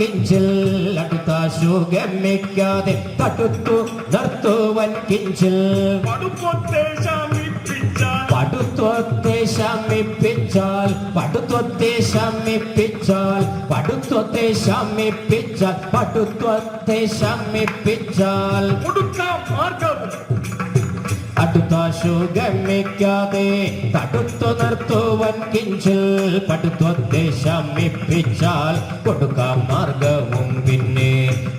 കിഞ്ചിൽ അടുത്താശു ഗമ്മിക്കാതെ തടുത്തു നിർത്തുവൻ കിഞ്ചിൽ പടുത്വത്തെ ശമിപ്പിച്ചാൽ പടുത്വത്തെ ശമിപ്പിച്ചാൽ പടുത്വത്തെ ശമിപ്പിച്ചാൽ പടുത്വത്തെ ശമിപ്പിച്ചാൽ പടുത്വത്തെ ശമിപ്പിച്ചാൽ കൊടുക്കാം മാർഗവും അടുത്താശു ഗമ്മിക്കാതെ തടുത്തു നിർത്തുവൻ കിഞ്ചിൽ പടുത്വത്തെ ശമിപ്പിച്ചാൽ കൊടുക്കാം മാർഗവും പിന്നെ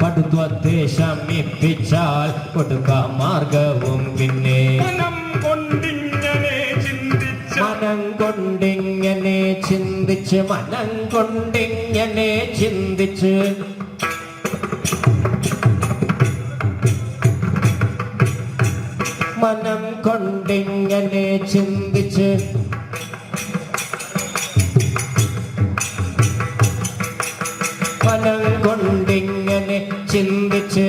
പടുത്വത്തെ ശമിപ്പിച്ചാൽ കൊടുക്കാം മാർഗവും പിന്നെ മനം കൊണ്ടിങ്ങനെ ചിന്തിച്ച് മനം കൊണ്ടിങ്ങനെ ചിന്തിച്ച് മനം കൊണ്ടിങ്ങനെ ചിന്തിച്ച് മനം കൊണ്ടിങ്ങനെ ചിന്തിച്ച്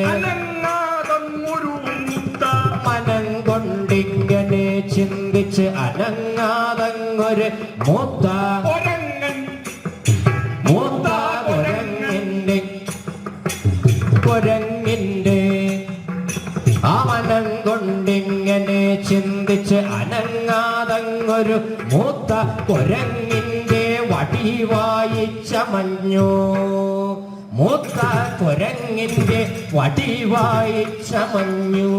മനം കൊണ്ടിങ്ങനെ ചിന്തിച്ച് അനങ്ങാതങ്ങൊരു മൂത്ത കുരങ്ങിന്റെ ആ മനം കൊണ്ടിങ്ങനെ ചിന്തിച്ച് അനങ്ങാതങ്ങൊരു മൂത്ത കുരങ്ങിന്റെ വടിവായി ചമഞ്ഞു മൂത്ത കുരങ്ങിന്റെ വടിവായി ചമഞ്ഞു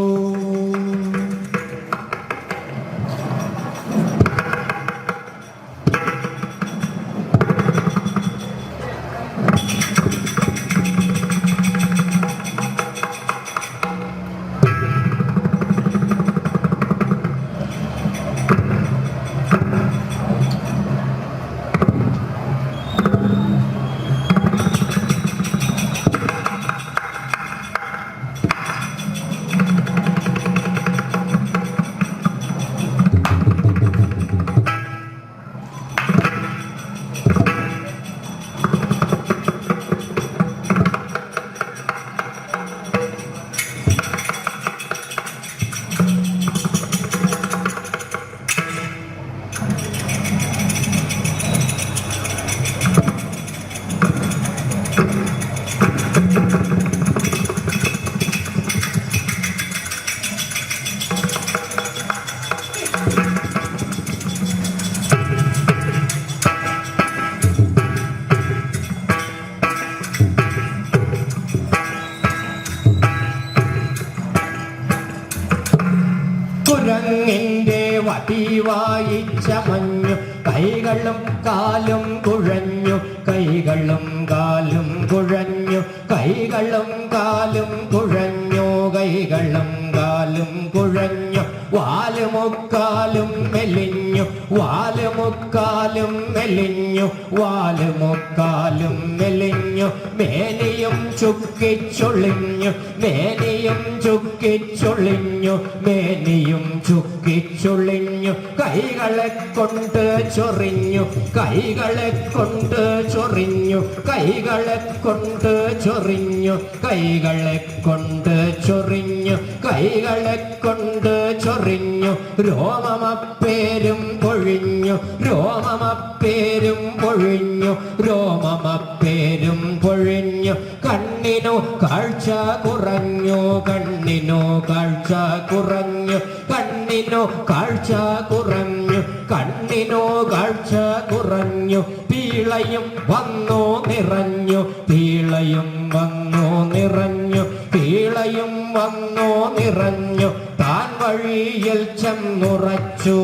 കുരങ്ങിന്റെ വടിവായി ചമഞ്ഞു കൈകളും കാലും കുഴഞ്ഞു കൈകളും കാലും കുഴഞ്ഞു കൈകളും കാലും കുഴഞ്ഞു കൈകളും കാലും കുഴഞ്ഞു വാലുമുക്കാലും മെലിഞ്ഞു വാലുമുക്കാലും മെലിഞ്ഞു വാലുമുക്കാലും മെലിഞ്ഞു മേനിയും ചുക്കിച്ചൊളിഞ്ഞു മേനിയും ചുക്കിച്ചൊളിഞ്ഞു മേനിയും ചുക്കിച്ചൊളിഞ്ഞു കൈകളെ കൊണ്ട് ചൊറിഞ്ഞു കൈകളെ കൊണ്ട് ചൊറിഞ്ഞു കൈകളെ കൊണ്ട് ചൊറിഞ്ഞു കൈകളെ കൊണ്ട് ചൊറിഞ്ഞു കൈകളെ കൊണ്ട് ചൊറിഞ്ഞു രോമമപ്പേരും പൊഴിഞ്ഞു രോമമപ്പേരും പൊഴിഞ്ഞു രോമമപ്പേരും പൊഴിഞ്ഞു കണ്ണിനു കാഴ്ച കുറഞ്ഞു കണ്ണിനു കാഴ്ച കുറഞ്ഞു കണ്ണിനു കാഴ്ച കുറഞ്ഞു കണ്ണിനു കാഴ്ച കുറഞ്ഞു പീളയും വന്നു നിറഞ്ഞു പീളയും വന്നു നിറഞ്ഞു പീളയും വന്നു നിറഞ്ഞു താൻ വഴിയിൽ ചെന്നുറച്ചു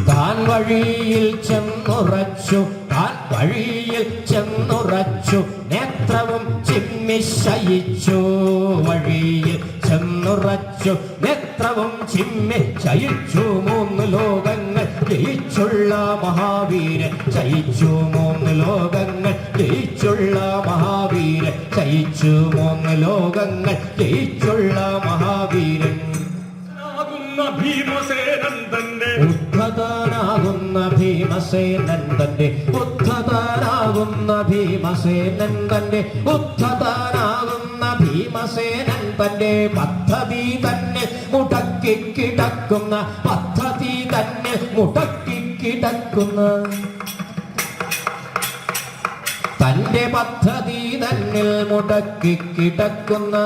താൻ വഴിയിൽ ചെന്നുറച്ചു താൻ വഴിയിൽ ചെന്നുറച്ചു നേത്രവും ചിമ്മിശയിച്ചു വഴിയിൽ ചെന്നുറച്ചു നേത്രവും ചിമ്മിശയിച്ചു മൂന്ന് ലോകങ്ങൾ ജയിച്ചുള്ള മഹാവീരൻ ജയിച്ചു മൂന്ന് ലോകങ്ങൾ ജയിച്ചുള്ള മഹാവീരൻ ജയിച്ചു മൂന്ന് ലോകങ്ങൾ ജയിച്ചുള്ള മഹാവീരൻ ഭീമസേനൻ തന്റെ ഉദ്ധതനാകുന്ന ഭീമസേനൻ തന്റെ ഉദ്ധതനാകുന്ന ഭീമസേനൻ തന്റെ ഉദ്ധതനാകുന്ന ഭീമസേനൻ തന്റെ പദ്ധതി തന്നെ മുടക്കി കിടക്കുന്ന പദ്ധതി തന്നെ മുടക്കി കിടക്കുന്ന തന്റെ പദ്ധതി തന്നിൽ മുടക്കി കിടക്കുന്ന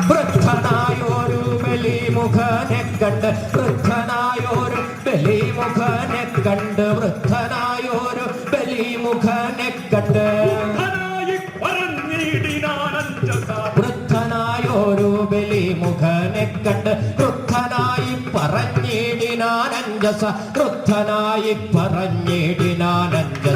വൃദ്ധനായൊരു ബലിമുഖനെ കണ്ട് വൃദ്ധനായൊരു ബലിമുഖനെ കണ്ട് വൃദ്ധനായൊരു ബലിമുഖനെ കണ്ട് വൃദ്ധനായൊരു ബലിമുഖനെ കണ്ട് വൃദ്ധനായി പറഞ്ഞിടിനാനഞ്ജസ വൃദ്ധനായി പറഞ്ഞിടിനാനഞ്ജസ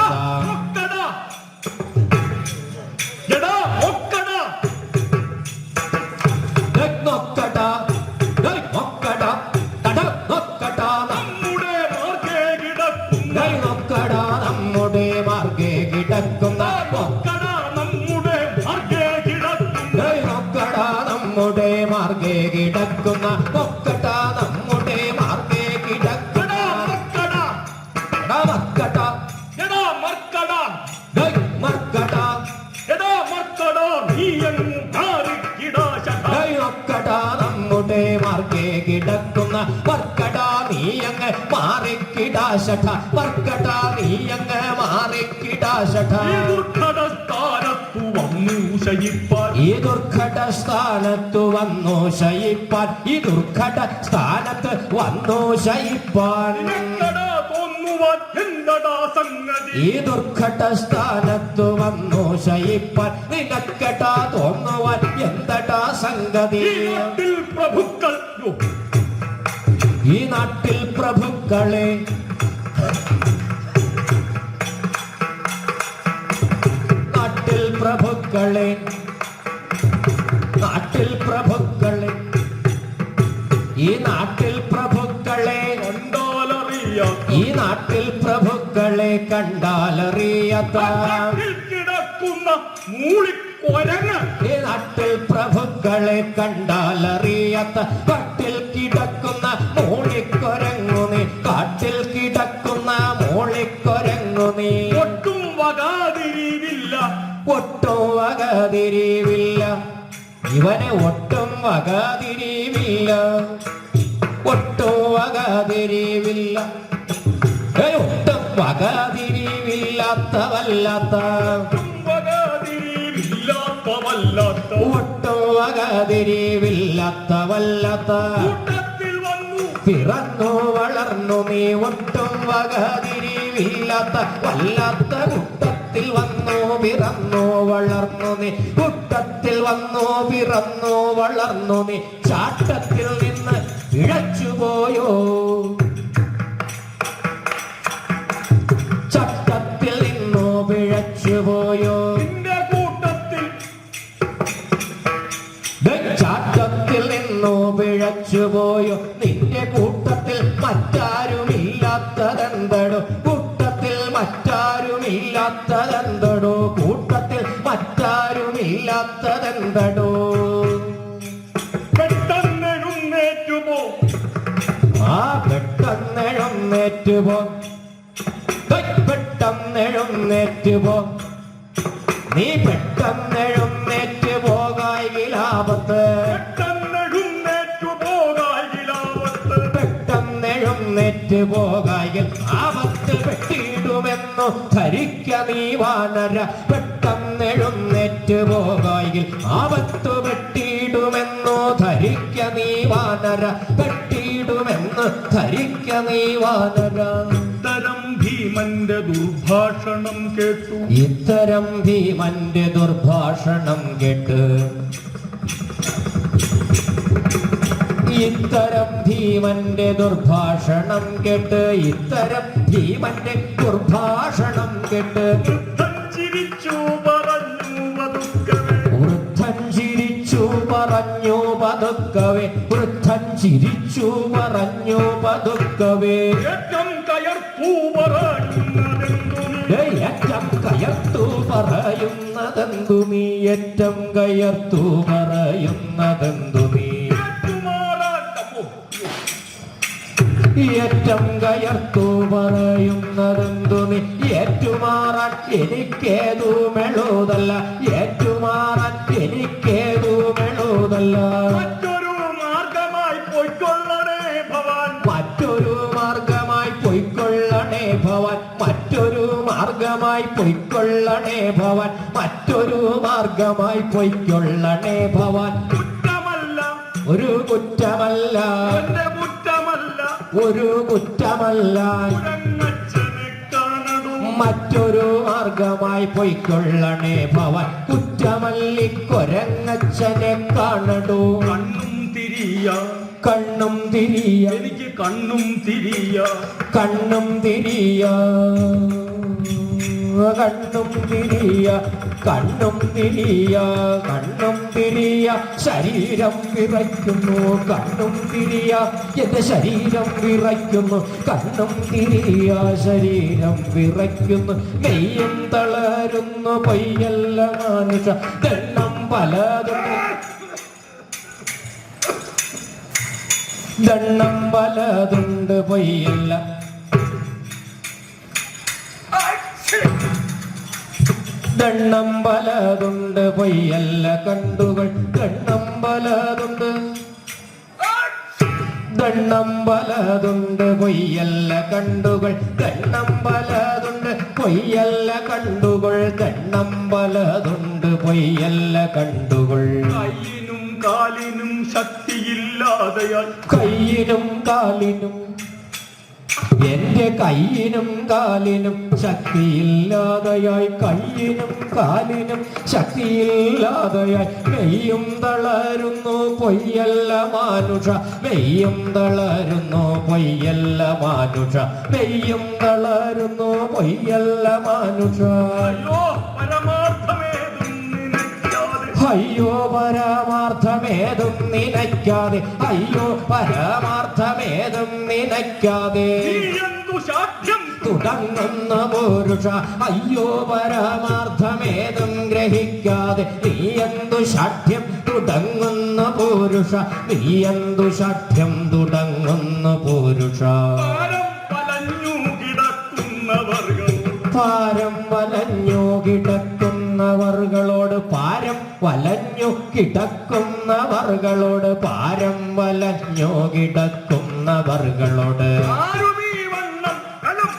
നമ്മുടെ മാർഗേ കിടക്കുന്ന നമ്മുടെ മാർഗേ കിടക്കുന്ന മൊക്കട നമ്മുടെ മാർഗേ കിടക്കുന്ന മർക്കട മർക്കട മർക്കട നമ്മുടെ മാർഗേ കിടക്കുന്ന മർക്കട നീയങ്ങ് മാറിക്കിടാശഠ മർക്കട നീയങ്ങ് മാറിക്കിടാശഠ ഈ ദുർഘട സ്ഥാനത്തു വന്നു ശയിപ്പാൻ ഈ ദുർഘട സ്ഥാനത്ത് വന്നു ശയിപ്പാൻ ഈ ദുർഘട സ്ഥാനത്തു വന്നു ശയിപ്പാൻ നിനക്കെടാ തോന്നുവാൻ എന്തടാ സംഗതി പ്രഭുക്കൾ ഈ നാട്ടിൽ പ്രഭുക്കളെ നാട്ടിൽ പ്രഭുക്കളെ നാട്ടിൽ പ്രഭുക്കളെ ഈ നാട്ടിൽ പ്രഭുക്കളെ കണ്ടാലറിയാം ഈ നാട്ടിൽ പ്രഭുക്കളെ കണ്ടാലറിയാത്ത കിടക്കുന്ന മൂളിക്കൊരങ്ങ് ഈ നാട്ടിൽ പ്രഭുക്കളെ കണ്ടാലറിയാത്ത കാട്ടിൽ കിടക്കുന്ന മൂളിക്കൊരങ്ങു നീ കാട്ടിൽ കിടക്കുന്ന മൂളിക്കൊരങ്ങു നീ ഒട്ടും വകാതിരിവില്ല ഒട്ടും വകതിരിവില്ല ഇവനെ ഒട്ടും വകതിരിവില്ല ഒട്ടും വകതിരിവില്ല ഒട്ടും വകതിരിവില്ലാത്തവല്ലാത്ത ഒട്ടും വകതിരിവില്ലാത്തവല്ലാത്ത പിറന്നു വളർന്നു നീ ഒട്ടും വകതിരിവില്ലാത്ത വല്ലാത്ത കൂട്ടത്തിൽ വന്നു പിറന്നു വളർന്നു നീ കൂട്ടത്തിൽ വന്നു പിറന്നു വളർന്നു നീ ചാട്ടത്തിൽ നിന്ന് പിഴച്ചുപോയോ ചട്ടത്തിൽ നിന്നു പിഴച്ചുപോയോ ചാട്ടത്തിൽ നിന്നു പിഴച്ചുപോയോ നിന്റെ കൂട്ടത്തിൽ മറ്റാരുമില്ലാത്തതെന്തടോ കൂട്ടത്തിൽ മറ്റാരുമില്ലാത്തതെന്തടോ കൂട്ടത്തിൽ മറ്റാരുമില്ലാത്തതെന്തടോ പെട്ടെന്നെഴുന്നേറ്റുപോ ആ പെട്ടെന്നെഴുന്നേറ്റുപോ പെട്ടെന്നെഴുന്നേറ്റുപോ നീ പെട്ടെന്നെഴുന്നേറ്റ് പോകായിലാപത്ത് പെട്ടെന്നെഴുന്നേറ്റ് പോകായിൽ ആപത്ത് പെട്ടിടുമെന്നു ധരിക്ക നീ വാനര പെട്ടെന്നെഴുന്നേറ്റ് പോകായിൽ ആപത്ത് പെട്ടിടുമെന്നു ധരിക്ക നീ വാനര പെട്ടിടുമെന്ന് ധരിക്ക നീ വാനര ഭീമന്റെ ദുർഭാഷണം കേട്ടു ഇത്തരം ഭീമന്റെ ദുർഭാഷണം കേട്ട് ഇത്തരം ഭീമന്റെ ദുർഭാഷണം കേട്ട് ഇത്തരം ഭീമന്റെ ദുർഭാഷണം കേട്ട് വൃദ്ധൻ ചിരിച്ചു പറഞ്ഞു പതുക്കവേ വൃദ്ധൻ ചിരിച്ചു പറഞ്ഞു പതുക്കവേ വൃദ്ധൻ ചിരിച്ചു പറഞ്ഞു പതുക്കവേ ഏറ്റം കയർപ്പൂ പറയുന്നതെന്തുമേ ഏറ്റം കയർത്തു പറയുന്നതെന്തു നീ ഏറ്റം കയർത്തു പറയുന്നതെന്തു നീ ഏറ്റം കയർത്തു പറയുന്നതെന്തു നീ ഏറ്റുമാറാൻ എനിക്കേതു മെളുതല്ല ഏറ്റുമാറാൻ എനിക്കേതു മെളുതല്ല മറ്റൊരു മാർഗമായി പൊയ്ക്കൊള്ളണേ ഭവാൻ മറ്റൊരു മാർഗമായി പൊയ്ക്കൊള്ളണേ ഭവാൻ മറ്റൊരു മാർഗമായി പൊയ്ക്കൊള്ളണേ ഭവാൻ മറ്റൊരു മാർഗമായി പൊയ്ക്കൊള്ളണേ ഭവാൻ കുറ്റമല്ല ഒരു കുറ്റമല്ല എന്റെ കുറ്റമല്ല ഒരു കുറ്റമല്ല കുരങ്ങച്ചനെ കാണണം മറ്റൊരു മാർഗമായി പൊയ്ക്കൊള്ളണേ ഭവാൻ കുറ്റമല്ലിക്കൊരങ്ങച്ചനെ കാണടൂ കണ്ണും തിരിയ കണ്ണും തിരിയ എനിക്ക് കണ്ണും തിരിയ കണ്ണും തിരിയ കണ്ണും തിരിയ കണ്ണും തിരിയ കണ്ണും തിരിയ ശരീരം വിറയ്ക്കുന്നു കണ്ണും തിരിയ എന്റെ ശരീരം വിറയ്ക്കുന്നു കണ്ണും തിരിയ ശരീരം വിറയ്ക്കുന്നു നെയ്യും തളരുന്നു പൊയ്യല്ല മാനുഷ ദണ്ണം പലതും ദണ്ണം പലതുണ്ട് പൊയ്യല്ല ദണ്ണം പലതുണ്ട് പൊയ്യല്ല കണ്ടുകൾ ദണ്ണം പലതുണ്ട് ദണ്ണം പലതുണ്ട് പൊയ്യല്ല കണ്ടുകൾ ദണ്ണം പലതുണ്ട് പൊയ്യല്ല കണ്ടുകൾ ദണ്ണം പലതുണ്ട് പൊയ്യല്ല കണ്ടുകൾ കയ്യിനും കാലിനും ശക്തിയില്ലാതെയാൽ കയ്യിനും കാലിനും എന്റെ കയ്യിനും കാലിനും ശക്തിയില്ലാതെയായി കയ്യിനും കാലിനും ശക്തിയില്ലാതെയായി മെയ്യും തളരുന്നു പൊയ്യല്ല മാനുഷ മെയ്യും തളരുന്നു പൊയ്യല്ല മാനുഷ മെയ്യും തളരുന്നു പൊയ്യല്ല മാനുഷ അയ്യോ പരമാർത്ഥമേതും നിനയ്ക്കാതെ അയ്യോ പരമാർത്ഥമേതും നിനയ്ക്കാതെ അയ്യോ പരമാർത്ഥമേതും നിനയ്ക്കാതെ നീ എന്തു സാധ്യം തുടങ്ങുന്ന പുരുഷ അയ്യോ പരമാർത്ഥമേതും ഗ്രഹിക്കാതെ നീ എന്തു ശാഠ്യം തുടങ്ങുന്ന പുരുഷ നീ എന്തു ശാഠ്യം തുടങ്ങുന്ന പുരുഷ പാരം വലഞ്ഞു കിടക്കുന്നവർകൾ പാരം വലഞ്ഞു കിടക്കുന്നവർകളോട് പാരം വലഞ്ഞു കിടക്കുന്നവർകളോട് ആരുമീ വണ്ണം കലം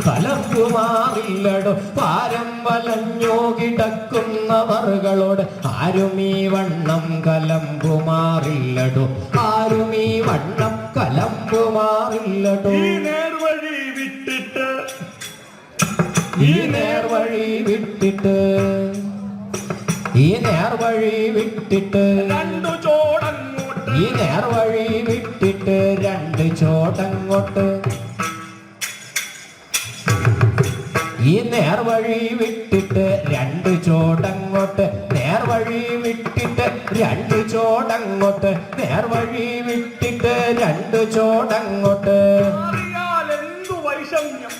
കലമ്പുമാറില്ലടോ പാരം വലഞ്ഞു കിടക്കുന്നവർകളോട് ആരും ഈ വണ്ണം കലമ്പുമാറില്ലടോ ആരും ഈ വണ്ണം കലമ്പുമാറില്ലടോ ഈ നേർവഴി വിട്ടിട്ട് ഈ നേർവഴി വിട്ടിട്ട് ഈ നേർവഴി വിട്ടിട്ട് രണ്ടു ചോടങ്ങോട്ട് ഈ നേർവഴി വിട്ടിട്ട് രണ്ട് ചോടങ്ങോട്ട് ഈ നേർവഴി വിട്ടിട്ട് രണ്ട് ചോടങ്ങോട്ട് നേർവഴി വിട്ടിട്ട് രണ്ട് ചോടങ്ങോട്ട് നേർവഴി വിട്ടിട്ട് രണ്ട് ചോടങ്ങോട്ട് അറിയാൽ എന്തു വൈഷമ്യം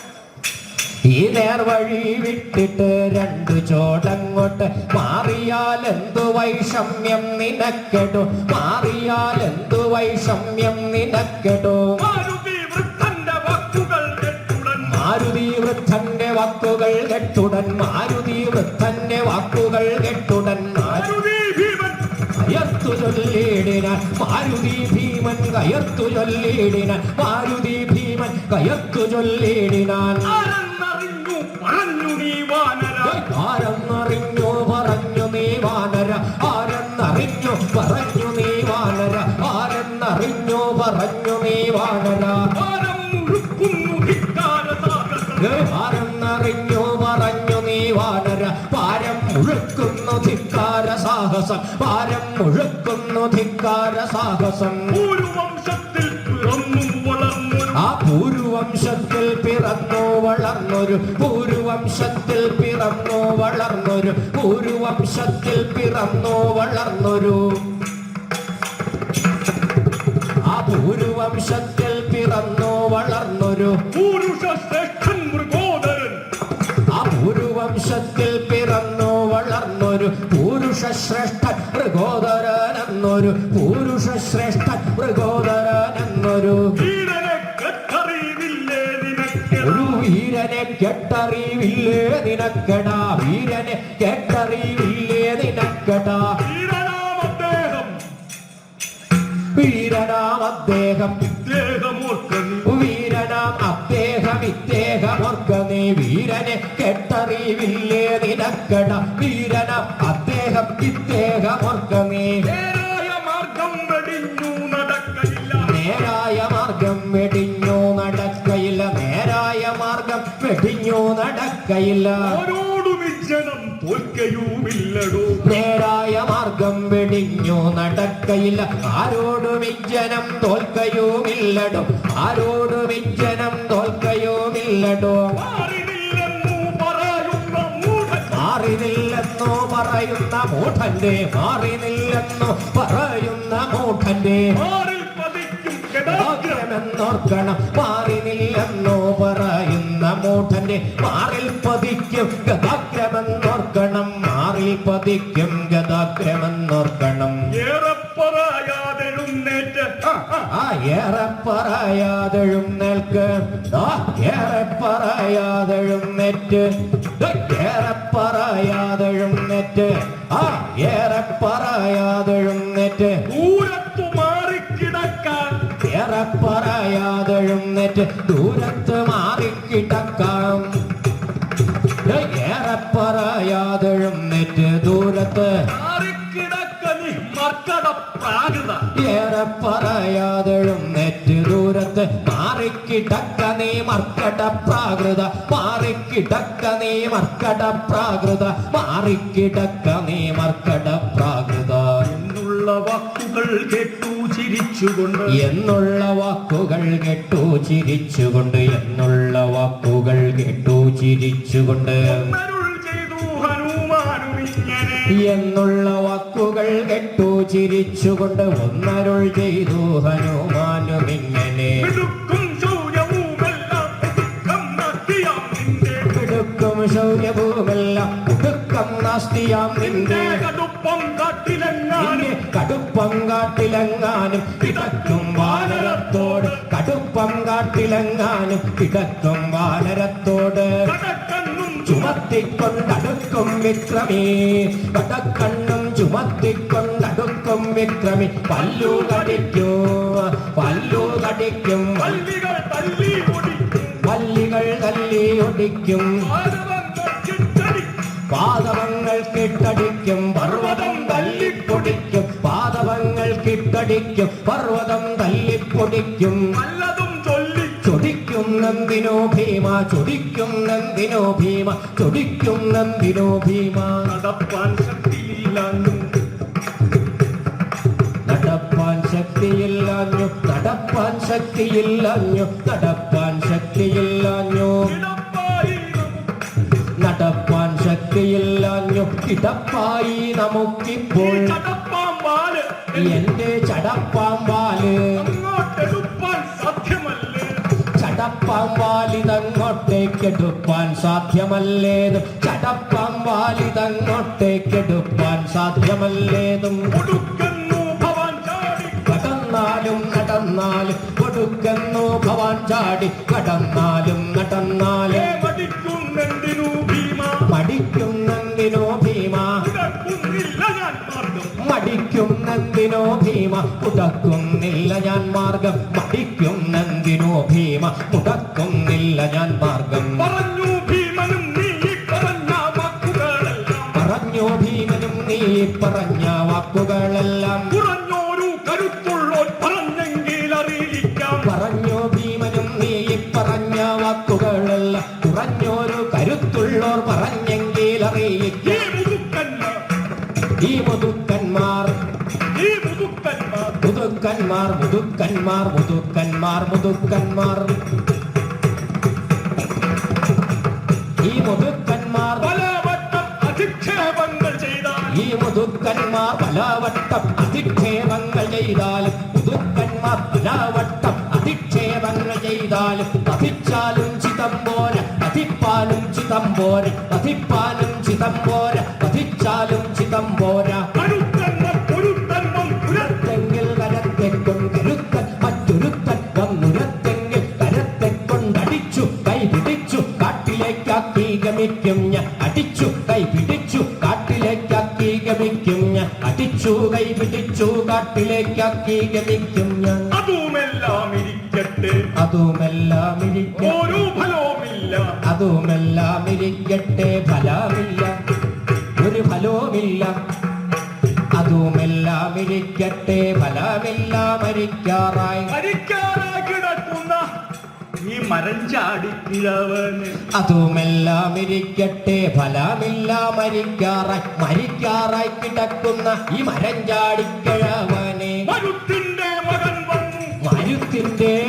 ഈ നേർവഴി വിട്ടിട്ട് രണ്ട് ചോടങ്ങോട്ട് മാറിയാൽ എന്തു വൈഷമ്യം നിനക്കെടോ മാറിയാൽ എന്തു വൈഷമ്യം നിനക്കെടോ മാരുതി വൃദ്ധന്റെ വാക്കുകൾ കേട്ടുടൻ മാരുതി വൃദ്ധന്റെ വാക്കുകൾ കെട്ടുടൻ മാരുതി വൃദ്ധന്റെ വാക്കുകൾ കെട്ടുടൻ മാരുതി ഭീമൻ കയർത്തു ചൊല്ലിടിനാൻ മാരുതി ഭീമൻ കയർത്തു ചൊല്ലിടിനാൻ മാരുതി ഭീമൻ കയർത്തു ചൊല്ലിടിനാൻ ആരെന്നറിഞ്ഞു പറഞ്ഞു നീ വാനര ആരെന്നറിഞ്ഞു പറഞ്ഞു നീ വാനര ആരെന്നറിഞ്ഞു പറഞ്ഞു നീ വാനര ആരെന്നറിഞ്ഞു പറഞ്ഞു നീ വാനര ഭാരം മുഴുക്കുന്നു ധിക്കാര സാഹസം ആരെന്നറിഞ്ഞു പറഞ്ഞു നീ വാനര പാരം മുഴുക്കുന്നു ധിക്കാര സാഹസം പാരം മുഴുക്കുന്നു ധിക്കാര സാഹസം പൂർവംശത്തിൽ പിറന്നു വളർന്നൊരു ആ പൂർവംശത്തിൽ പിറന്നു വളർന്നൊരു പൂർവംശത്തിൽ പിറന്നു വളർന്നൊരു പൂർവംശത്തിൽ പിറന്നു വളർന്നൊരു ആ പൂർവംശത്തിൽ പിറന്നു വളർന്നൊരു പുരുഷ ശ്രേഷ്ഠൻ മൃഗോദരൻ ആ പൂർവംശത്തിൽ പിറന്നു വളർന്നൊരു പുരുഷ ശ്രേഷ്ഠൻ മൃഗോദരനെന്നൊരു പുരുഷ ശ്രേഷ്ഠൻ മൃഗോദരനെന്നൊരു ധീരനെ കെട്ട ഒരു വീരനെ കേട്ടറിവില്ലേ നിനക്കടാ വീരനെ കേട്ടറിവില്ലേ നിനക്കടാ വീരനാം അദ്ദേഹം വീരനാം അദ്ദേഹം ഇദ്ദേഹമോർക്കനി വീരനാം അദ്ദേഹം ഇദ്ദേഹമോർക്ക നീ വീരനെ കേട്ടറിവില്ലേ നിനക്കട വീരനാം അദ്ദേഹം ഇദ്ദേഹമോർക്ക നീ നേരായ മാർഗം വെടിഞ്ഞു നടക്കയില്ല നേരായ മാർഗം വെടിഞ്ഞു നടക്കയില്ല നേരായ മാർഗം വെടിഞ്ഞു നടക്കയില്ല ആരോടും ഇജ്ജനം തോൽക്കയുമില്ലടോ നേരായ മാർഗം വെടിഞ്ഞു നടക്കയില്ല ആരോടും ഇജ്ജനം തോൽക്കയുമില്ലടോ ആരോടും ഇജ്ജനം തോൽക്കയുമില്ലടോ മാറിനില്ലെന്നു പറയുന്ന മൂഢൻ മാറിനില്ലെന്നോ പറയുന്ന മൂഢന്റെ മാറിനില്ലെന്നോ പറയുന്ന മൂഢന്റെ മാറിൽ പതിക്കും ഗദാഗ്രം ഗദാഗ്രമെന്നോർക്കണം മാറിനില്ലെന്നോ പറയുന്ന മൂഢന്റെ മാറിൽ പതിക്കും ഗദാഗ്രമെന്നോർക്കണം മാറിൽ പതിക്കും ഗദാഗ്രമെന്നോർക്കണം ഏറെ പറയാതെഴുന്നേറ്റ് ആ ഏറെ പറയാതെഴുന്നേൽക്ക് ആ ഏറെ പറയാതെഴുന്നേറ്റ് ഏറെ പറയാതെഴുന്നേറ്റ് ആ ഏറെ പറയാതെഴുന്നേറ്റ് ദൂരത്തു മാറിക്കിടക്കാൻ ഏറെ പറയാതെഴുന്നേറ്റ് ദൂരത്ത് മാറിക്കിടക്കാം ഏറെ പറയാതെഴുന്നേറ്റ് ദൂരത്ത് മാറിക്കിടക്ക നീ മർക്കട പ്രാകൃത ഏറെ പറയാതെഴുന്നേറ്റ് ദൂരത്ത് മാറിക്കിടക്ക നീ മർക്കട പ്രാകൃത മാറിക്കിടക്ക നീ മർക്കട പ്രാകൃത മാറിക്കിടക്ക നീ മർക്കട പ്രാകൃത എന്നുള്ള വാക്കുകൾ കേട്ടു ചിരിച്ചുകൊണ്ട് എന്നുള്ള വാക്കുകൾ കേട്ടു ചിരിച്ചുകൊണ്ട് എന്നുള്ള വാക്കുകൾ കേട്ടു ചിരിച്ചുകൊണ്ട് അരുൾ ചെയ്തു ഹനുമാനും ഇങ്ങനെ എന്നുള്ള വാക്കുകൾ കേട്ടു ചിരിച്ചുകൊണ്ട് ഒന്നരുൾ ചെയ്തു ഹനുമാനും ഇങ്ങനെ മിടുക്കും ശൗര്യവുമെല്ലാം ഒതുക്കം നദിയാം നിന്റെ മിടുക്കും ശൗര്യവുമെല്ലാം ഒടുക്കം നാസ്തിയാം നിന്റെ കടുപ്പം കാട്ടിലെങ്ങാനും നിന്റെ കടുപ്പം കാട്ടിലെങ്ങാനും കിടക്കും വാനരത്തോട് കടുപ്പം കാട്ടിലെങ്ങാനും കിടക്കും വാനരത്തോട് കടക്കണ്ണും ചുമത്തിക്കൊണ്ടടുക്കും വിക്രമി കടക്കണ്ണും ചുമത്തിക്കൊണ്ടടുക്കും വിക്രമി പല്ലു കടിക്കും പല്ലികൾ തല്ലി ഒടിക്കും പല്ലികൾ തല്ലി ഒടിക്കും പാദവങ്ങൾ കിട്ടടി പാദവങ്ങൾ കിട്ടടിക്കും പർവ്വതം തല്ലിപ്പൊടിക്കും പാദവങ്ങൾ കിട്ടടിക്കും പർവ്വതം തല്ലിപ്പൊടിക്കും നല്ലതും ചൊല്ലി ചൊടിക്കും നന്ദിനോ ഭീമ ചൊടിക്കും നന്ദിനോ ഭീമ ചൊടിക്കും നന്ദിനോ ഭീമ നടപ്പാൻ ശക്തിയില്ലാഞ്ഞു നടപ്പാൻ ശക്തിയില്ലാഞ്ഞു നടപ്പാൻ ശക്തിയില്ലാഞ്ഞു നടപ്പാൻ ശക്തിയില്ലാഞ്ഞു കിടപ്പായി നടപ്പാൻ ശക്തിയില്ലാഞ്ഞു കിടപ്പായി നമുക്കിപ്പോൾ ചടപ്പാമ്പാല് എന്റെ ചടപ്പാമ്പാല് അങ്ങോട്ടെടുപ്പാൻ സാധ്യമല്ലേ ചടപ്പാമ്പാലിതങ്ങോട്ടേക്കെടുപ്പാൻ സാധ്യമല്ലേതും ചടപ്പാമ്പാലിതങ്ങോട്ടേക്കെടുപ്പാൻ സാധ്യമല്ലേതും ഒടുക്കുന്നു ഭവാൻ ചാടി കടന്നാലും നടന്നാലും കൊടുക്കുന്നു ഭവാൻ ചാടി കടന്നാലും നടന്നാലും മടിക്കുന്നെന്തിനു ഭീമ മടിക്കുന്നതിനോ ഭീമ കിടക്കുന്നില്ല ഞാൻ മാർഗം മടിക്കുന്നതിനോ ഭീമ മുടക്കുന്നില്ല ഞാൻ മാർഗം മടിക്കുന്നതിനോ ഭീമ മുടക്കുന്നില്ല ഞാൻ മാർഗം പറഞ്ഞു ഭീമനും നീ പറഞ്ഞ വാക്കുകളെല്ലാം പറഞ്ഞു ഭീമനും നീ പറഞ്ഞ വാക്കുകളെല്ലാം കുറഞ്ഞൊരു കരുത്തുള്ളോൻ പറഞ്ഞെങ്കിൽ അറിയിക്കാം പറഞ്ഞു ഭീമനും നീ പറഞ്ഞ വാക്കുകളെല്ലാം കുറഞ്ഞൊരു കരുത്തുള്ളോർ പറഞ്ഞെങ്കിൽ അറിയിക്കും ഈ മുതുക്കന്മാർ ഈ മുതുക്കന്മാർ ഈ മുതുക്കന്മാർ മുതുക്കന്മാർ മുതുക്കന്മാർ മുതുക്കന്മാർ മുതുക്കന്മാർ ഈ മുതുക്കന്മാർ പലവട്ടം അധിക്ഷേപങ്ങൾ ചെയ്താൽ ഈ മുതുക്കന്മാർ പലവട്ടം അധിക്ഷേപങ്ങൾ ചെയ്താലും മുതുക്കന്മാർ പലവട്ടം അധിക്ഷേപങ്ങൾ ചെയ്താലും പതിച്ചാലും ചിതം പോര പതിപ്പാലും ചിതം പോര പതിപ്പാലും ചിതം പോര പതിച്ചാലും ചിതം പോര കരുത്തന്മം പൊരുത്തന്മം ഉരത്തെങ്കിൽ കരത്തെക്കും കരുത്തൻ മറ്റൊരുത്തൻ വന്നുരത്തെങ്കിൽ കരത്തെ കൊണ്ടടിച്ചു കൈ പിടിച്ചു കാട്ടിലേക്കാക്കി ഗമിക്കും ഞാൻ അടിച്ചു കൈ പിടിച്ചു കാട്ടിലേക്കാക്കി ഗമിക്കും ഞാൻ അടിച്ചു കൈ പിടിച്ചു കാട്ടിലേക്കാക്കി ഗമിക്കും ഞാൻ അതുമെല്ലാം ഇരിക്കട്ടെ അതുമെല്ലാം ഇരിക്കട്ടെ ഒരു ഫലവുമില്ല അതുമെല്ലാം ഇരിക്കട്ടെ ഫലമില്ല ഒരു ഫലവുമില്ല അതുമെല്ലാം ഇരിക്കട്ടെ ഫലമില്ല മരിക്കാറായി കിടക്കുന്ന ഈ മരം ചാടിക്കിഴവന് അതുമെല്ലാം ഇരിക്കട്ടെ ഫലമില്ല മരിക്കാറായി കിടക്കുന്ന ഈ മരം ചാടിക്കിഴവനെ മരുത്തിന്റെ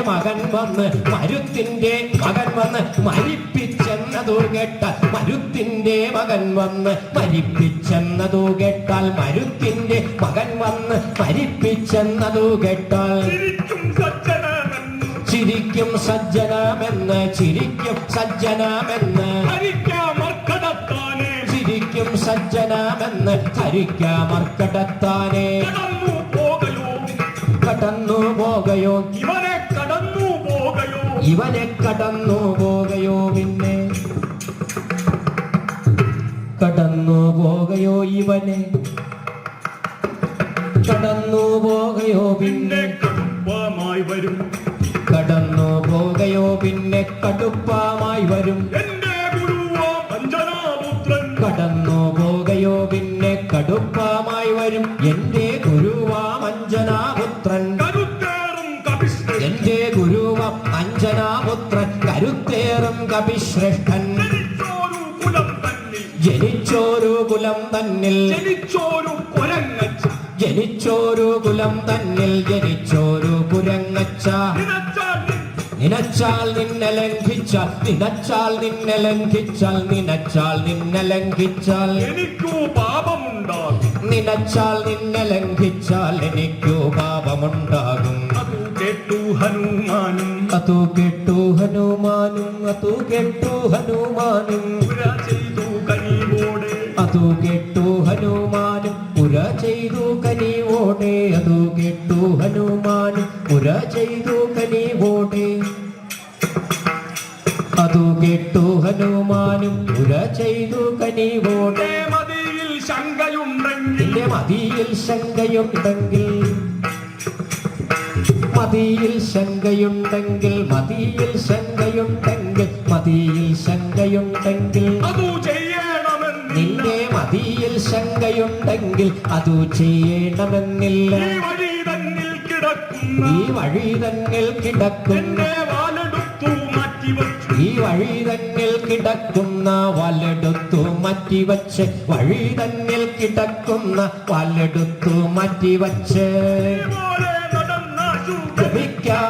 മകൻ വന്നു മരുത്തിന്റെ മകൻ വന്ന് മരിപ്പിച്ചെന്നതു കേട്ടാൽ മരുത്തിന്റെ മകൻ വന്ന് മരിപ്പിച്ചെന്നതു കേട്ടാൽ മരുത്തിന്റെ മകൻ വന്ന് മരിപ്പിച്ചെന്നതു കേട്ടാൽ ചിരിക്കും സജ്ജനമെന്ന് ചിരിക്കും സജ്ജനമെന്ന് ഹരിക്കാമർക്കടത്താനെ ചിരിക്കും സജ്ജനമെന്ന് ഹരിക്കാമർക്കടത്താനെ കടന്നു പോകയോ ഇവനെ കടന്നു പോകയോ പിന്നെ കടന്നു പോകയോ ഇവനെ കടന്നു പോകയോ പിന്നെ കടുപ്പമായി വരും കടന്നു പോകയോ പിന്നെ കടുപ്പമായി വരും എന്റെ ഗുരുവാം അഞ്ജനാപുത്രൻ കടന്നു പോകയോ പിന്നെ കടുപ്പമായി വരും എന്റെ ഗുരുവാം അഞ്ജനാപുത്രൻ എന്റെ ഗുരുവാം അഞ്ജനാപുത്രൻ കരുത്തേറും കപിശ്രേഷ്ഠൻ ജനിച്ചോരു കുലം തന്നിൽ ജനിച്ചോരു കുലം തന്നിൽ ജനിച്ചോരു കുരങ്ങച്ച നിനച്ചാൽ നിന്നെ ലംഘിച്ചാൽ എനിക്കു പാപമുണ്ടാകും നിനച്ചാൽ നിന്നെ ലംഘിച്ചാൽ എനിക്കു പാപമുണ്ടാകും അതു കേട്ടു ഹനുമാനും അതു കേട്ടു ഹനുമാനും അതു കേട്ടു ഹനുമാനും പുര ചെയ്തു കനിവോടെ അതു കേട്ടു ഹനുമാനും പുര ചെയ്തു കനിവോടെ അതു കേട്ടു ഹനുമാനും പുര ചെയ്തു കനിവോടെ അതു കേട്ടു ഹനുമാനും പുര ചെയ്തു കനിവോടെ മതിയിൽ ശങ്കയുണ്ടെങ്കിൽ നിന്റെ മതിയിൽ ശങ്കയുണ്ടെങ്കിൽ മതിയിൽ ശങ്കയുണ്ടെങ്കിൽ മതിയിൽ ശങ്കയുണ്ടെങ്കിൽ മതിയിൽ ശങ്കയുണ്ടെങ്കിൽ അതു ചെയ്യണമെന്നില്ല നിന്റെ മതിയിൽ ശങ്കയുണ്ടെങ്കിൽ അതു ചെയ്യണമെന്നില്ല ഈ വഴി തന്നിൽ കിടക്കുന്ന ഈ വഴി തന്നിൽ കിടക്കുന്ന എന്നെ വാലെടുത്തു മാറ്റിവച്ചു ഈ വഴി തന്നിൽ കിടക്കുന്ന വലെടുത്തു മാറ്റിവച്ച് വഴി തന്നിൽ കിടക്കുന്ന വലെടുത്തു മാറ്റിവച്ച് പോലെ നടന്നാശു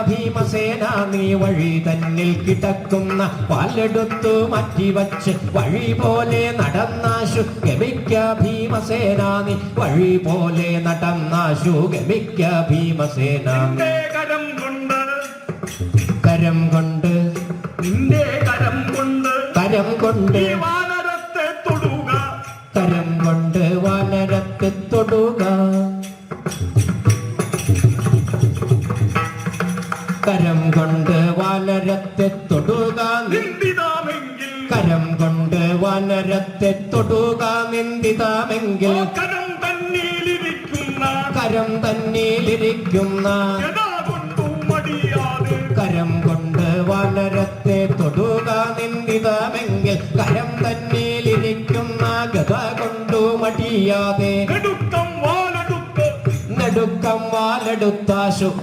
ഭീമസേന നീ വഴി തന്നിൽ കിടക്കുന്ന വലെടുത്തു മാറ്റിവച്ച് വഴി പോലെ നടന്നാശു ഗമിക്ക ഭീമസേന നീ വഴി പോലെ നടന്നാശു ഗമിക്ക ഭീമസേന നിന്റെ കരം കൊണ്ട് കരം കൊണ്ട് നിന്റെ കരം കൊണ്ട് കരം കൊണ്ട് ഈ വാനരത്തെ തൊടുക കരം കൊണ്ട് വാനരത്തെ തൊടുക കരം കൊണ്ട് വാനരത്തെ തൊടുക നിന്ദിതാമെങ്കിൽ കരം കൊണ്ട് വാനരത്തെ തൊടുക നിന്ദിതാമെങ്കിൽ കരം തന്നിലിരിക്കുന്ന കരം തന്നിലിരിക്കുന്ന ഗദ കൊണ്ടു മടിയാതെ കരം കൊണ്ട് വാനരത്തെ തൊടുക നിന്ദിതാമെങ്കിൽ കരം തന്നിലിരിക്കുന്ന ഗദ കൊണ്ടു മടിയാതെ നെടുക്കം വാലെടുത്ത്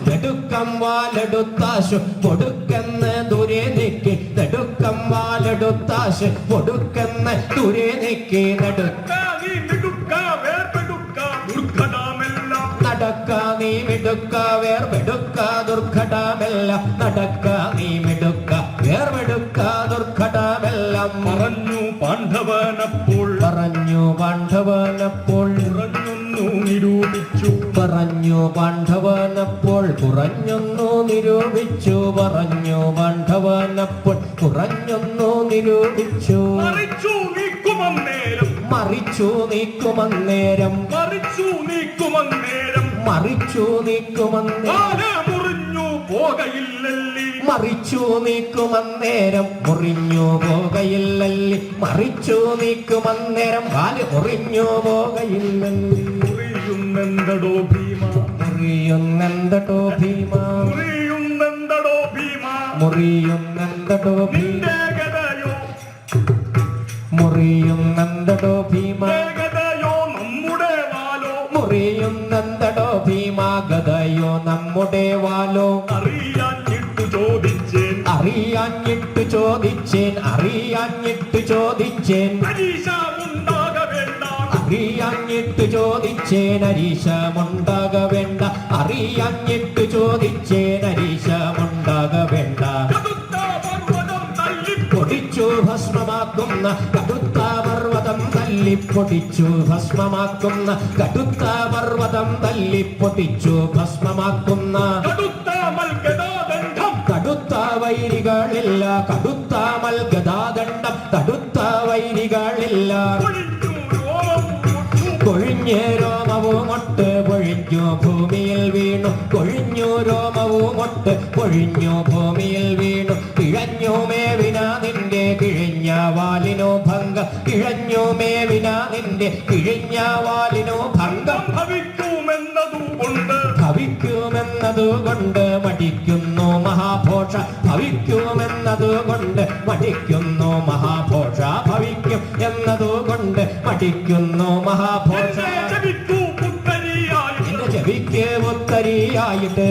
നെടുക്കം വാലെടുത്താശു പൊടുക്കെന്ന് ദൂരെ നീക്കി നെടുക്കം വാലെടുത്താശു പൊടുക്കെന്ന് ദൂരെ നീക്കി നീ മിടുക്ക വേർപെടുക്ക ദുർഘടമെല്ലാം നടക്ക നീ മിടുക്ക വേർപെടുക്ക ദുർഘടമെല്ലാം നടക്ക നീ മിടുക്ക വേർപെടുക്ക ദുർഘടമെല്ലാം പറഞ്ഞു പാണ്ഡവനപ്പോൾ പറഞ്ഞു പാണ്ഡവനപ്പോൾ കുറഞ്ഞൊന്നു നിരൂപിച്ചു പറഞ്ഞു പാണ്ഡവനപ്പോൾ കുറഞ്ഞൊന്നു നിരൂപിച്ചു പറഞ്ഞു പാണ്ഡവനപ്പോൾ കുറഞ്ഞൊന്നു നിരൂപിച്ചു മറിച്ചു നീക്കുമന്നേരം മറിച്ചു നീക്കുമന്നേരം മറിച്ചു നീക്കുമന്നേരം മറിച്ചു നീക്കുമന്നേരം ആന മുറിഞ്ഞു പോകയില്ലല്ലി മറിച്ചു നീക്കുമന്നേരം മുറിഞ്ഞു പോകയില്ലല്ലി മറിച്ചു നീക്കുമന്നേരം വാല് മുറിഞ്ഞു പോകയില്ലല്ലി മുറിയുന്നെന്തടോ ഭീമ മുറിയുന്നെന്തടോ ഭീമ മുറിയുന്നെന്തടോ ഭീമ മുറിയുന്നെന്തടോ ഭീമ നിന്റെ ഗതയോ മുറിയുന്നെന്തടോ ഭീമ ഗതയോ നമ്മുടെ വാലോ മുറിയുന്നെന്തടോ ഭീമ ഗതയോ നമ്മുടെ വാലോ അറിയാഞ്ഞിട്ടു ചോദിച്ചേൻ അറിയാഞ്ഞിട്ട് ചോദിച്ചേൻ അറിയാഞ്ഞിട്ട് ചോദിച്ചേൻ അരീശമുണ്ടാക വേണ്ട അറിയാഞ്ഞിട്ട് ചോദിച്ചേൻ അരീശമുണ്ടാക വേണ്ട അറിയാഞ്ഞിട്ട് ചോദിച്ചേൻ അരീശമുണ്ടാക വേണ്ട കടുത്ത പർവ്വതം പൊടിച്ചു ഭസ്മമാക്കുന്ന കടുത്ത പർവ്വതം തല്ലിപ്പൊടിച്ചു ഭസ്മമാക്കുന്ന കടുത്ത പർവ്വതം തല്ലിപ്പൊടിച്ചു ഭസ്മമാക്കുന്ന കടുത്ത മൽഗദാദണ്ഡം കടുത്ത വൈരികളില്ല കടുത്ത മൽഗദാദണ്ഡം കടുത്ത വൈരികളില്ല കൊഴിഞ്ഞു രോമവുമൊട്ട് പൊഴിഞ്ഞു ഭൂമിയിൽ വീണു കൊഴിഞ്ഞു രോമവുമൊട്ട് പൊഴിഞ്ഞു ഭൂമിയിൽ വീണു കിഴഞ്ഞു മേവിന നിന്റെ കിഴിഞ്ഞ വാലിനു ഭംഗം കിഴഞ്ഞു മേവിന നിന്റെ കിഴിഞ്ഞ വാലിനു ഭംഗം ഭവിക്കുമെന്നതുകൊണ്ട് ഭവിക്കുമെന്നതുകൊണ്ട് മടിക്കുന്നു മഹാഘോഷ ഭവിക്കുമെന്നതുകൊണ്ട് മടിക്കുന്നു മഹാഘോഷ ഭവിക്കും എന്നതുകൊണ്ട് മടിക്കുന്നു മഹാഘോഷ എന്റെ ചെവിക്ക് ഉത്തരിയായിട്ട്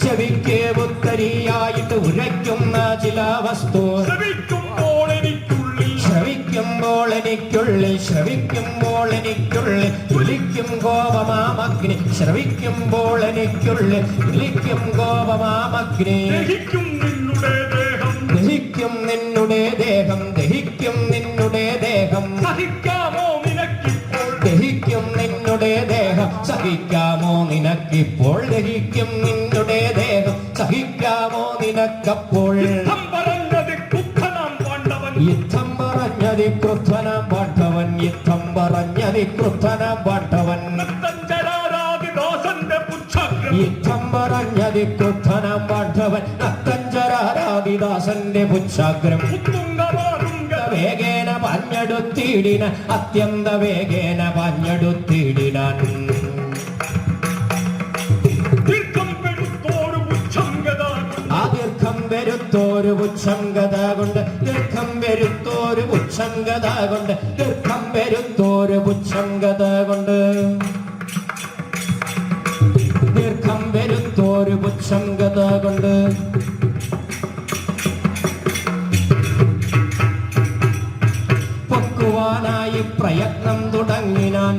ചെവിക്ക് ഉത്തരിയായിട്ട് ഉരയ്ക്കുന്ന ചില വസ്തു ശ്രവിക്കുമ്പോൾ എനിക്കുള്ളിൽ ശ്രവിക്കുമ്പോൾ എനിക്കുള്ളിൽ ജ്വലിക്കും കോപമാമഗ്നി ശ്രവിക്കുമ്പോൾ എനിക്കുള്ളിൽ ജ്വലിക്കും കോപമാമഗ്നി ദഹിക്കും നിന്നുടെ ദേഹം ദഹിക്കും നിന്നുടെ ദേഹം ദഹിക്കും നിന്നുടെ ദേഹം സഹിക്കാമോ നിനക്കിപ്പോൾ ദഹിക്കും നിന്നുടെ ദേഹം സഹിക്കാമോ നിനക്കിപ്പോൾ ദഹിക്കും നിന്നുടെ ദേഹം സഹിക്കാമോ നിനക്കപ്പോൾ യുദ്ധം പറഞ്ഞത് കുദ്ധനാം പാണ്ഡവൻ യുദ്ധം പറഞ്ഞതി ക്രുദ്ധനാം പാണ്ഡവൻ യുദ്ധം പറഞ്ഞതി ക്രുദ്ധനാം പാണ്ഡവൻ നത്തഞ്ചരാരാതിദാസന്റെ പുച്ഛാഗ്രം യുദ്ധം പറഞ്ഞതി ക്രുദ്ധനാം പാണ്ഡവൻ നത്തഞ്ചരാരാതിദാസന്റെ പുച്ഛാഗ്രം ഉത്തുംഗമാരുംഗ വേഗേന പാഞ്ഞെടുത്തിടിന അത്യന്ത വേഗേന പാഞ്ഞെടുത്തിടിനാൻ ദീർഘം പെടുത്തോരു പുച്ഛം ഗതാ ആ ദീർഘം വരുത്തോരു പുച്ഛം ഗത കൊണ്ട് ദീർഘം വരുത്തോരു പുച്ഛം ഗത കൊണ്ട് ദീർഘം വരുത്തോരു പുച്ഛം ഗത കൊണ്ട് ദീർഘം വരുത്തോരു പുച്ഛം ഗത കൊണ്ട് പൊക്കുവാനായി പ്രയത്നം തുടങ്ങിനാൻ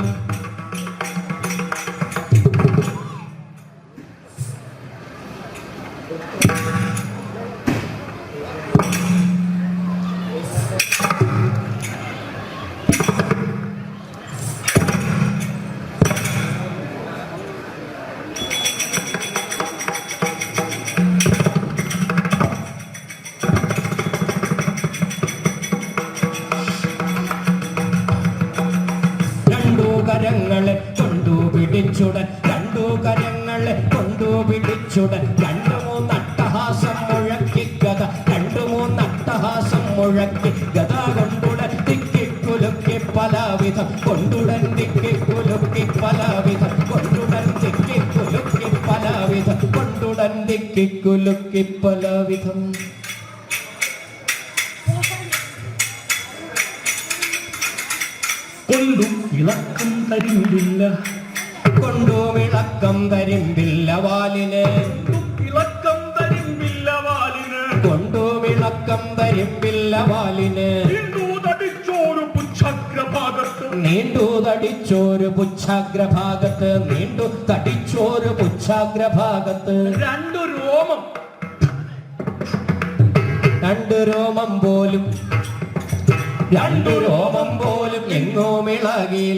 കരങ്ങളെ കൊണ്ടുപിടിച്ചുടൻ രണ്ടു കരങ്ങളെ കൊണ്ടുപിടിച്ചുടൻ രണ്ടു മൂന്നട്ടഹാസം മുഴക്കി ഗത രണ്ടു മൂന്നട്ടഹാസം മുഴക്കി ഗത കൊണ്ടുടൻ തിക്കിക്കുലുക്കി പലവിധം കൊണ്ടുടൻ തിക്കിക്കുലുക്കി പലവിധം കൊണ്ടുടൻ തിക്കിക്കുലുക്കി പലവിധം കൊണ്ടുടൻ തിക്കിക്കുലുക്കി പലവിധം കൊണ്ടും ഇളക്കം തരില്ല കൊണ്ടും ഇളക്കം തരിമ്പില്ല വാലിന് ഇളക്കം തരിമ്പില്ല വാലിന് കൊണ്ടും ഇളക്കം തരിമ്പില്ല വാലിന് നീണ്ടു തടിച്ചോരു പുച്ഛാഗ്രഭാഗത്ത് നീണ്ടു തടിച്ചോരു പുച്ഛാഗ്രഭാഗത്ത് നീണ്ടു തടിച്ചോരു പുച്ഛാഗ്രഭാഗത്ത് രണ്ടു രോമം രണ്ടു രോമം പോലും രണ്ടു രോമം പോലും എങ്ങോ ഇളകിയില്ല